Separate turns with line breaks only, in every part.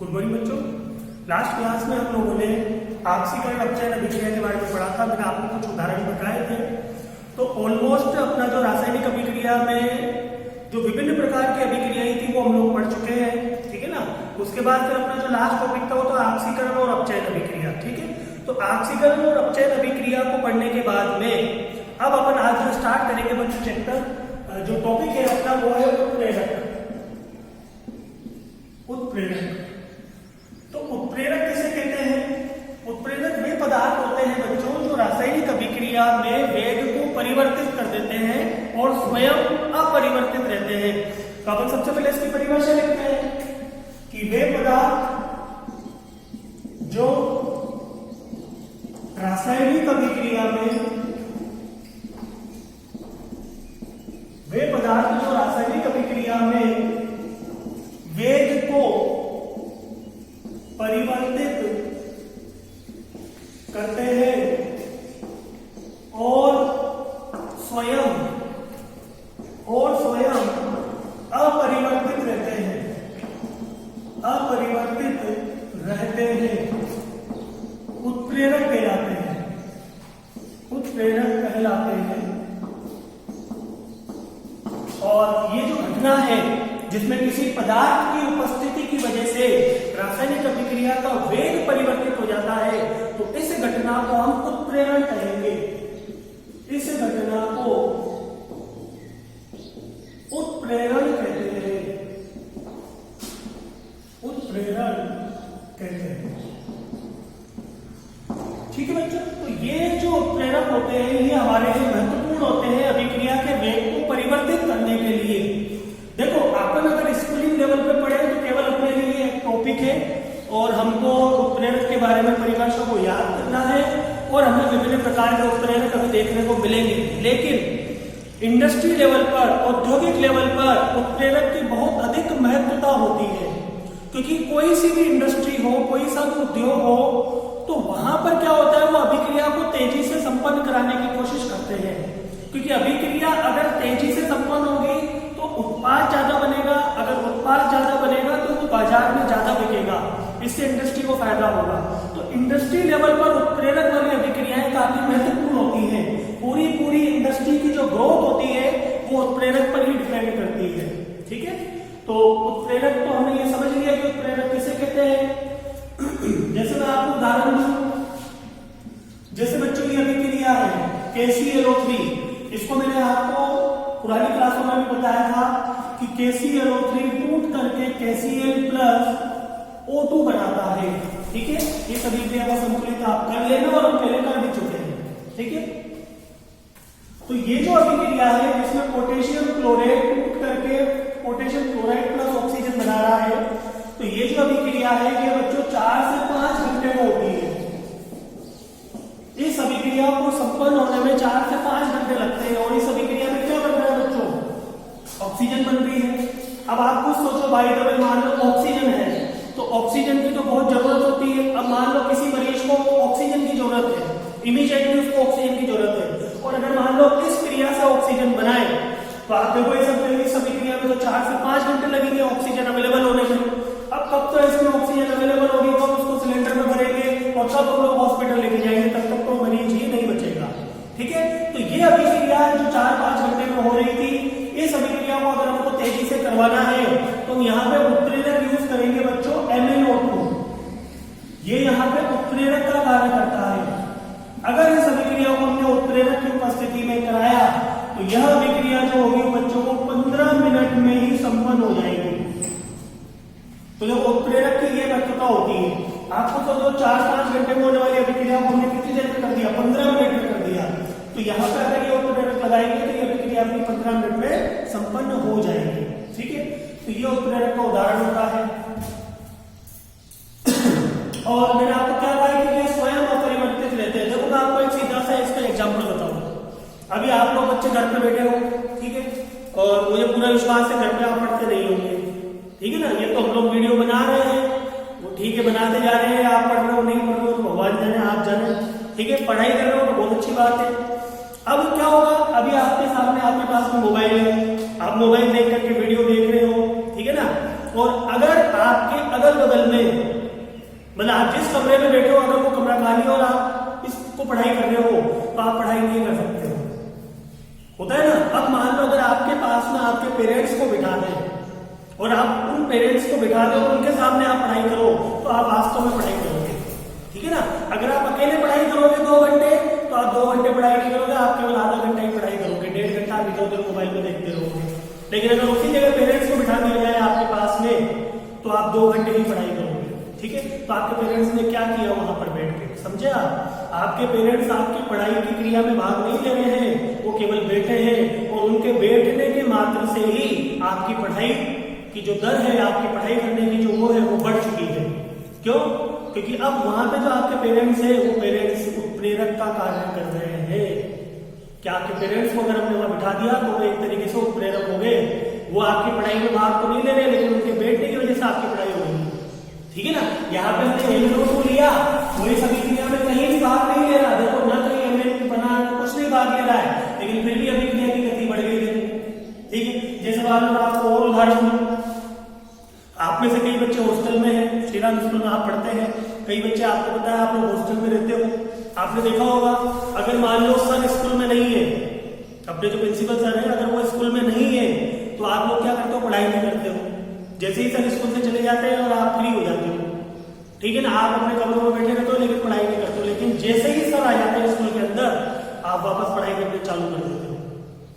Good morning बच्चों। Last class में हम लोगों ने ऑक्सीकरण अपचयन अभिक्रिया के बारे में पढ़ा था। मैंने आपको कुछ उदाहरण बताए थे। तो ऑलमोस्ट अपना जो रासायनिक अभिक्रिया में जो विभिन्न प्रकार की अभिक्रियाएं थी वो हम लोग पढ़ चुके हैं, ठीक है ना। उसके बाद फिर अपना जो लास्ट टॉपिक था वो तो ऑक्सीकरण और अपचयन अभिक्रिया, ठीक है। तो ऑक्सीकरण और अपचयन अभिक्रिया को पढ़ने के बाद में अब अपन आज जो स्टार्ट करेंगे बच्चों चैप्टर, जो टॉपिक है अपना वो है उत्प्रेरक। उत्प्रेरक तो उत्प्रेरक किसे कहते हैं? उत्प्रेरक वे पदार्थ होते हैं बच्चों जो रासायनिक अभिक्रिया में वेग को परिवर्तित कर देते हैं और स्वयं अपरिवर्तित रहते हैं। तो अपन सबसे पहले इसकी परिभाषा लिखते हैं कि वे पदार्थ जो रासायनिक अभिक्रिया में वेग को परिवर्तित करते हैं और स्वयं अपरिवर्तित रहते हैं, उत्प्रेरक कहलाते हैं। और ये जो घटना है जिसमें किसी पदार्थ की उपस्थिति की वजह से रासायनिक अभिक्रिया का वेग परिवर्तित हो जाता है, तो इस घटना को हम उत्प्रेरण कहेंगे। इस घटना को उत्प्रेरण कहते हैं। ठीक है बच्चों। तो ये जो उत्प्रेरक होते हैं ये हमारे लिए महत्वपूर्ण होते हैं अभिक्रिया के वेग को परिवर्तित करने के लिए। देखो अपन अगर स्कूलिंग लेवल पे पढ़े तो केवल अपने लिए एक टॉपिक है और हमको उत्प्रेरक के बारे में परिभाषा को याद करना है और हमें विभिन्न प्रकार के उत्प्रेरक अभी देखने को मिलेंगे। लेकिन इंडस्ट्री लेवल पर, औद्योगिक लेवल पर उत्प्रेरक की बहुत अधिक महत्वता होती है, क्योंकि कोई सी भी इंडस्ट्री हो, कोई सा भी उद्योग हो, तो वहां पर क्या होता है वो अभिक्रिया को तेजी से संपन्न कराने की कोशिश करते हैं। क्योंकि अभिक्रिया अगर तेजी से संपन्न होगी तो उत्पाद ज्यादा बनेगा, अगर उत्पाद ज्यादा बनेगा तो वो बाजार में ज्यादा बिकेगा, इससे इंडस्ट्री को फायदा होगा। तो इंडस्ट्री लेवल पर उत्प्रेरक वाली अभिक्रियाएं काफी महत्वपूर्ण होती हैं। पूरी इंडस्ट्री की जो ग्रोथ होती है वो उत्प्रेरक पर ही डिपेंड करती है, ठीक है। तो उत्प्रेरक तो हमने ये समझ लिया कि उत्प्रेरक किसे कहते हैं। जैसे मैं आपको उदाहरण दूं, जैसे बच्चों की अभिक्रिया है KClO3, इसको मैंने आपको पुरानी क्लासों में भी बताया था कि KClO3 टूट करके KCl+O2 बनाता है, ठीक है। ये सभी क्रिया का संतुलित आप कर लेना और हम पहले कर भी चुके हैं, ठीक है। तो ये जो अभिक्रिया है जिसमें पोटेशियम क्लोराइड टूट करके पोटेशियम क्लोराइड प्लस ऑक्सीजन बना रहा है, तो ये जो अभिक्रिया है ये बच्चों 4 से 5 घंटे में होती है। इस अभिक्रिया को संपन्न होने में 4 से 5 घंटे लगते हैं। और इस अभिक्रिया में क्या बन रहा है बच्चों? ऑक्सीजन बन रही है। अब आप कुछ सोचो भाई, जब मान लो ऑक्सीजन है तो ऑक्सीजन की तो बहुत जरूरत होती है। अब मान लो किसी मरीज को ऑक्सीजन की जरूरत है, इमीडिएटली उसको ऑक्सीजन की जरूरत है, और अगर मान लो इस क्रिया से ऑक्सीजन बनाए तो आप देखो इस अभिक्रिया में तो 4 से 5 घंटे लगेंगे ऑक्सीजन अवेलेबल होने में। अब कब तो इसमें ऑक्सीजन अवेलेबल होगी तो उसको सिलेंडर में भरेंगे और तब हम लोग हॉस्पिटल लेके जाएंगे, तब तक तो मरीज ही नहीं बचेगा, ठीक है। तो ये अभिक्रिया जो 4-5 घंटे में हो रही थी, इस अभिक्रिया को अगर हमको तेजी से करवाना है तो यहाँ पे उत्प्रेरक यूज करेंगे बच्चों MnO2। ये यहाँ पे उत्प्रेरक का कार्य करता है। अगर इस अभिक्रिया को हमने उत्प्रेरक की उपस्थिति में कराया तो यह अभिक्रिया जो होगी बच्चों को 15 मिनट में ही संपन्न हो जाएगी। तो जब उत्प्रेरक की ये महत्वता होती है, आपको तो जो 4-5 घंटे में होने वाली अभिक्रिया को हमने कितनी देर में कर दिया? 15 मिनट में कर दिया। तो यहाँ पर अगर ये उत्प्रेरक लगाएंगे तो ये अभिक्रिया अपनी 15 मिनट में संपन्न हो जाएगी, ठीक है। तो ये उत्प्रेरक का उदाहरण होता है। और मैंने आपको क्या कहा कि ये स्वयं अपरिवर्तित रहते हैं। देखो मैं आपको एक सीधा सा इसका एग्जाम्पल बताऊंगा। अभी आप लोग बच्चे घर पे बैठे हो, ठीक है, और मुझे पूरा विश्वास है घर पे आप पढ़ते नहीं होंगे, ठीक है ना। ये तो हम लोग वीडियो बना रहे हैं, वो ठीक है बनाते जा रहे हैं, आप पढ़ रहे हो नहीं पढ़ रहे हो तो भगवान जाने, आप जाने, ठीक है। पढ़ाई कर रहे हो तो बहुत अच्छी बात है। अब क्या होगा, अभी आपके सामने आपके पास में मोबाइल है, आप मोबाइल देख करके वीडियो देख रहे हो, ठीक है ना। और अगर आपके अगल बगल में, मतलब आप जिस कमरे में बैठे हो, अगर वो कमरा खाली हो और आप इसको पढ़ाई कर रहे हो तो आप पढ़ाई नहीं कर सकते हो। होता है ना। अब मान लो अगर आपके पास में आपके पेरेंट्स को बिठा दें और आप उन पेरेंट्स को बिठा दो और उनके सामने आप पढ़ाई करो तो आप वास्तव में पढ़ाई करोगे, ठीक है ना। अगर आप अकेले पढ़ाई करोगे 2 घंटे तो आप 2 घंटे पढ़ाई नहीं करोगे, आप केवल आधा घंटा ही पढ़ाई करोगे, 1.5 घंटा आप इधर उधर मोबाइल में देखते रहोगे। लेकिन अगर उसी जगह पेरेंट्स को बिठा दिया जाए आपके पास में तो आप 2 घंटे ही पढ़ाई करोगे, ठीक है। तो आपके पेरेंट्स ने क्या किया वहां पर बैठ के, समझे आप। आपके पेरेंट्स आपकी पढ़ाई की क्रिया में भाग नहीं ले रहे हैं, वो केवल बैठे हैं और उनके बैठने के मात्र से ही आपकी पढ़ाई की जो दर है, आपकी पढ़ाई करने की जो वो है वो बढ़ चुकी है। क्यों? क्योंकि अब वहां पे जो आपके पेरेंट्स है वो पेरेंट्स उत्प्रेरक का कार्य कर रहे हैं। क्या आपके पेरेंट्स को अगर हमने वहां बिठा दिया तो वो एक तरीके से उत्प्रेरक हो गए, वो आपकी पढ़ाई में भाग तो नहीं ले रहे लेकिन उनके बैठने की वजह से आपकी पढ़ाई हो गई, ठीक है ना। यहाँ पे हमने एमएनओ को लिया, वही सभी क्रिया में कहीं भी भाग नहीं ले रहा, देखो ना कहीं एमएनओ बना कुछ नहीं भाग ले रहा है, लेकिन फिर भी अभिक्रिया की गति बढ़ गई, ठीक है। जैसे मान लो आपको और उदाहरण दूं, आप में से कई बच्चे हॉस्टल में हैं, श्रीराम स्कूल में आप पढ़ते हैं, कई बच्चे आपको पता है आप लोग हॉस्टल में रहते हो। आपने देखा होगा अगर मान लो सर स्कूल में नहीं है, अपने जो प्रिंसिपल सर है अगर वो स्कूल में नहीं है तो आप लोग क्या करते हो, पढ़ाई नहीं करते हो। जैसे ही सर स्कूल से चले जाते हैं और आप फ्री हो जाते हो, ठीक है ना, आप अपने कमरों में बैठे रहते हो लेकिन पढ़ाई नहीं करते हो। लेकिन जैसे ही सर आ जाते हैं स्कूल के अंदर आप वापस पढ़ाई करने चालू कर देते हो,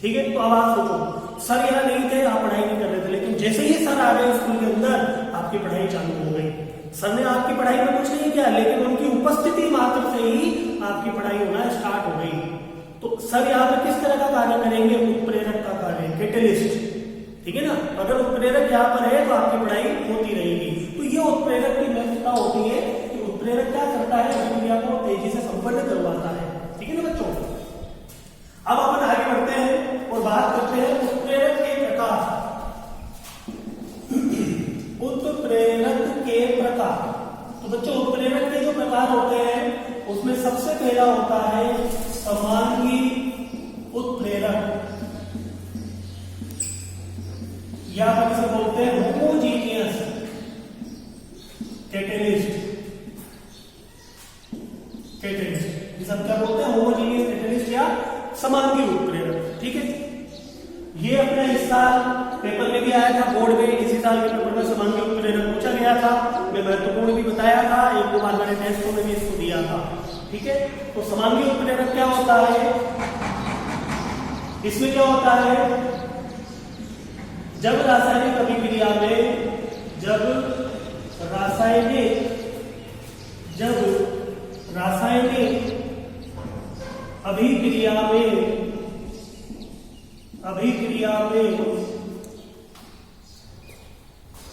ठीक है। तो अब आप सोचो सर यहाँ नहीं थे, आप पढ़ाई नहीं कर रहे थे, लेकिन जैसे ही सर आ गए स्कूल के अंदर आपकी पढ़ाई चालू हो गई। सर ने आपकी पढ़ाई में कुछ नहीं किया लेकिन उनकी उपस्थिति मात्र से ही आपकी पढ़ाई होना स्टार्ट हो गई। तो सर यहाँ पे किस तरह का कार्य करेंगे, उत्प्रेरक का कार्य, कैटलिस्ट, ठीक है ना। अगर उत्प्रेरक यहाँ पर है तो आपकी पढ़ाई होती रहेगी। तो ये उत्प्रेरक की महत्वता होती है कि उत्प्रेरक क्या करता है, अभिक्रिया को तेजी से संपन्न करवाता है, ठीक है ना बच्चों। अब अपन आगे बढ़ते हैं और बात करते हैं उत्प्रेरक के प्रकार। उत्प्रेरक के प्रकार, तो बच्चों उत्प्रेरक के जो प्रकार होते हैं उसमें सबसे पहला होता है समांगी उत्प्रेरक, या अपन इसे बोलते हैं होमोजीनियस कैटलिस्ट। ये सब क्या बोलते हैं, होमोजीनियस कैटलिस्ट या समांगी उत्प्रेरक, ठीक है। ये अपने इस साल पेपर में भी आया था, बोर्ड में इसी साल के पेपर में समांगी उत्प्रेरक पूछा गया था। मैं महत्वपूर्ण भी बताया था, 1-2 बार मैंने टेस्ट में भी इसको दिया था, ठीक है। तो समांगी उत्प्रेरक क्या होता है, इसमें क्या होता है, जब रासायनिक अभिक्रिया में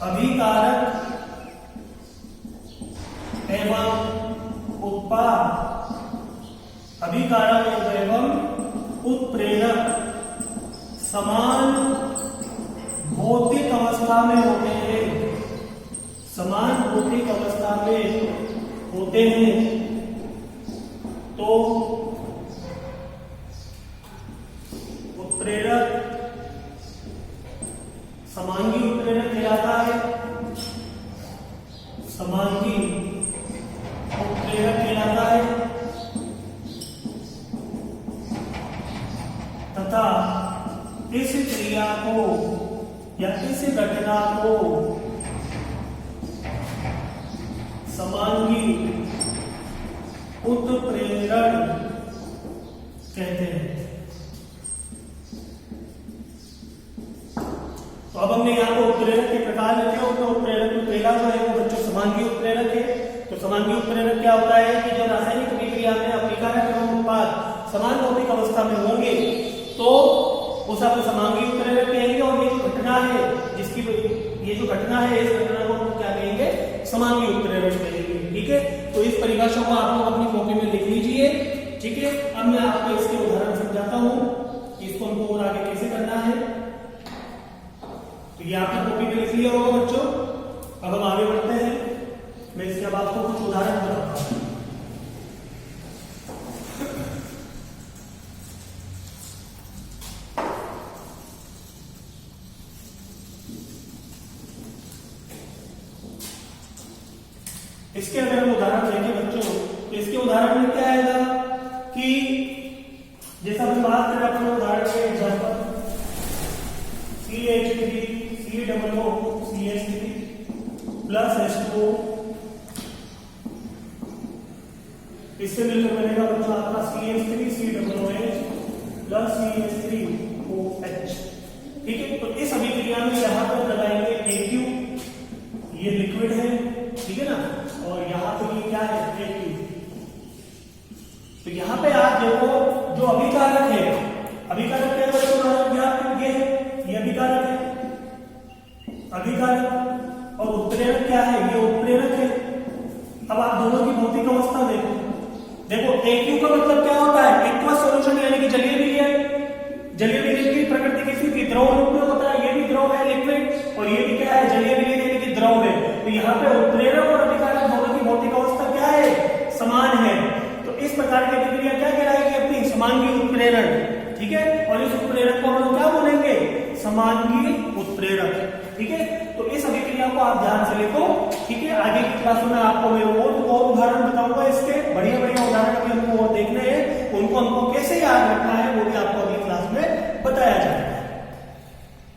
अभिकारक एवं उत्पाद, अभिकारक एवं उत्प्रेरक समान भौतिक अवस्था में होते हैं, समान भौतिक अवस्था में होते हैं तो उत्प्रेरक समांगी उत्प्रेरक कहलाता है, समांगी उत्प्रेरक कहलाता है तथा इस क्रिया को या इस घटना को समांगी उत्प्रेरण कहते हैं। तो अब हमने यहाँ पर उत्प्रेरक के प्रकार लिखे, उसमें उत्प्रेरक में पहला जो है वो बच्चों समांगी उत्प्रेरक है। तो समांगी उत्प्रेरक क्या होता है कि जब रासायनिक अभिक्रिया में अभिकारक एवं उत्पाद समान भौतिक अवस्था में होंगे तो उस आप समांगी उत्प्रेरक कहेंगे, और ये जो घटना है जिसकी ये जो घटना है इस घटना को हम क्या कहेंगे, समांगी उत्प्रेरक कहेंगे, ठीक है। तो इस परिभाषा को आप लोग अपनी कॉपी में लिख लीजिए, ठीक है। अब मैं आपको इसके उदाहरण समझाता हूँ इसको हमको और आगे कैसे करना है। तो ये आपने कॉपी में लिख लिया होगा बच्चों। अब हम आगे बढ़ते हैं, मैं इसके अब आपको कुछ उदाहरण बताता हूँ। इसके अगर हम उदाहरण देखें बच्चों, तो इसके उदाहरण में क्या आएगा कि जैसा हम बात करें अपने उदाहरण के example CH3 COOCH3 plus H2O, इससे मिलकर बनेगा बच्चों आपका CH3 COOH प्लस CH3OH। ठीक है, तो इस अभिक्रिया में यहां पर लगाएंगे AQ, ये लिक्विड है, ठीक है ना, और यहाँ पे ये क्या है AQ। तो यहाँ पे आप देखो जो अभिकारक है, अभिकारक क्या है, ये अभिकारक है, अभिकारक, और उत्प्रेरक क्या है, ये उत्प्रेरक है। अब आप दोनों की भौतिक अवस्था देखो, देखो AQ का मतलब क्या होता है, एक्वस सॉल्यूशन यानी कि जलीय विलय। जलीय विलय की प्रकृति किसी की द्रव रूप में होता है, ये भी द्रव है लिक्विड, और ये भी क्या है जलीय विलय यानी कि द्रव है। तो यहाँ पे उत्प्रेरक और अभिकारक दोनों की भौतिक अवस्था क्या है, समान है। तो इस प्रकार की अभिक्रिया क्या कहलाएगी अपनी, समांगी उत्प्रेरण। ठीक है, और इस उत्प्रेरक को हम लोग क्या बोलेंगे, समांगी उत्प्रेरक। ठीक है, तो इस अभिक्रिया को आप ध्यान से लिखो। ठीक है, आगे की क्लास में आपको मैं और उदाहरण बताऊंगा इसके बढ़िया बढ़िया